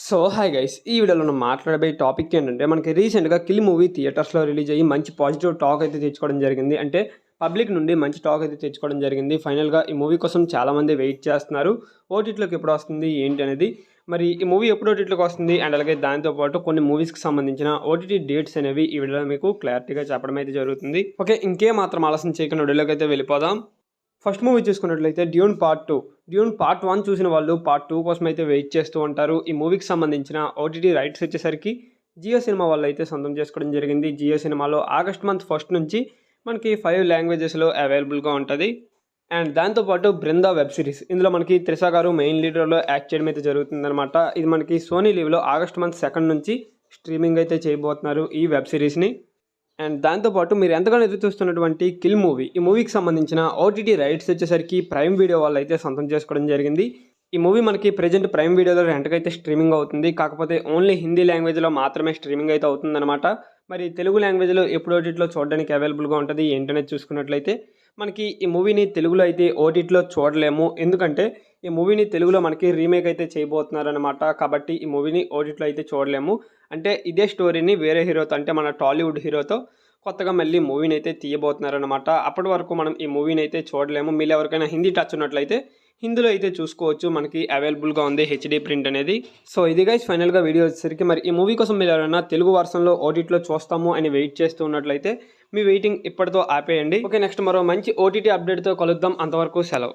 So hi guys ఈ వీడియోలో మనం మాట్లాడబోయే టాపిక్ ఏంటంటే మనకి రీసెంట్గా కిల్ మూవీ థియేటర్స్లో రిలీజ్ అయ్యి మంచి పాజిటివ్ టాక్ అయితే తెచ్చుకోవడం జరిగింది. అంటే పబ్లిక్ నుండి మంచి టాక్ అయితే తెచ్చుకోవడం జరిగింది. ఫైనల్గా ఈ మూవీ కోసం చాలామంది వెయిట్ చేస్తున్నారు. ఓటీటీలోకి ఎప్పుడు వస్తుంది ఏంటి అనేది, మరి ఈ మూవీ ఎప్పుడు ఓటీటీలోకి వస్తుంది అండ్ అలాగే దాంతోపాటు కొన్ని మూవీస్కి సంబంధించిన ఓటీటీ డేట్స్ అనేవి ఈ వీడియోలో మీకు క్లారిటీగా చెప్పడం అయితే జరుగుతుంది. ఓకే, ఇంకే మాత్రం ఆలస్యం చేయకుండా వీడియోలోకి అయితే వెళ్ళిపోదాం. ఫస్ట్ మూవీ చూసుకున్నట్లయితే డ్యూన్ పార్ట్ 2. డ్యూన్ పార్ట్ 1 చూసిన వాళ్ళు పార్ట్ 2 కోసం అయితే వెయిట్ చేస్తూ ఉంటారు. ఈ మూవీకి సంబంధించిన ఓటీటీ రైట్స్ వచ్చేసరికి జియో సినిమా వాళ్ళు అయితే సొంతం చేసుకోవడం జరిగింది. జియో సినిమాలో ఆగస్ట్ మంత్ 1 నుంచి మనకి 5 లాంగ్వేజెస్లో అవైలబుల్గా ఉంటుంది. అండ్ దాంతోపాటు బృందా వెబ్ సిరీస్, ఇందులో మనకి త్రిష గారు మెయిన్ లీడర్లో యాక్ట్ చేయడం అయితే జరుగుతుందన్నమాట. ఇది మనకి సోనీ లీవ్లో ఆగస్ట్ మంత్ 2 నుంచి స్ట్రీమింగ్ అయితే చేయబోతున్నారు ఈ వెబ్ సిరీస్ని. అండ్ దాంతోపాటు మీరు ఎంతగానో ఎదురు చూస్తున్నటువంటి కిల్ మూవీ, ఈ మూవీకి సంబంధించిన ఓటీటీ రైట్స్ వచ్చేసరికి ప్రైమ్ వీడియో వాళ్ళు అయితే సొంతం చేసుకోవడం జరిగింది. ఈ మూవీ మనకి ప్రెజెంట్ ప్రైమ్ వీడియోలో రెంట్కైతే స్ట్రీమింగ్ అవుతుంది. కాకపోతే ఓన్లీ హిందీ లాంగ్వేజ్లో మాత్రమే స్ట్రీమింగ్ అయితే అవుతుందన్నమాట. మరి తెలుగు లాంగ్వేజ్లో ఎప్పుడు ఓటీటీలో చూడడానికి అవైలబుల్గా ఉంటుంది ఏంటనేది చూసుకున్నట్లయితే మనకి ఈ మూవీని తెలుగులో అయితే ఓటీటీలో చూడలేము. ఎందుకంటే ఈ మూవీని తెలుగులో మనకి రీమేక్ అయితే చేయబోతున్నారనమాట. కాబట్టి ఈ మూవీని ఓటీటీలో అయితే చూడలేము. అంటే ఇదే స్టోరీని వేరే హీరోతో, అంటే మన టాలీవుడ్ హీరోతో కొత్తగా మళ్ళీ మూవీని అయితే తీయబోతున్నారనమాట. అప్పటి వరకు మనం ఈ మూవీని అయితే చూడలేము. మీరు ఎవరికైనా హిందీ టచ్ ఉన్నట్లయితే హిందీలో అయితే చూసుకోవచ్చు. మనకి అవైలబుల్గా ఉంది హెచ్డీ ప్రింట్ అనేది. సో ఇది గైస్ ఫైనల్గా వీడియో వచ్చేసరికి మరి ఈ మూవీ కోసం మీరు ఎవరైనా తెలుగు వర్షన్లో ఓటీటీలో చూస్తాము అని వెయిట్ చేస్తూ ఉన్నట్లయితే మీ వెయిటింగ్ ఇప్పటితో ఆపేయండి. ఓకే, నెక్స్ట్ మరో మంచి ఓటీటీ అప్డేట్తో కలుద్దాం. అంతవరకు సెలవు.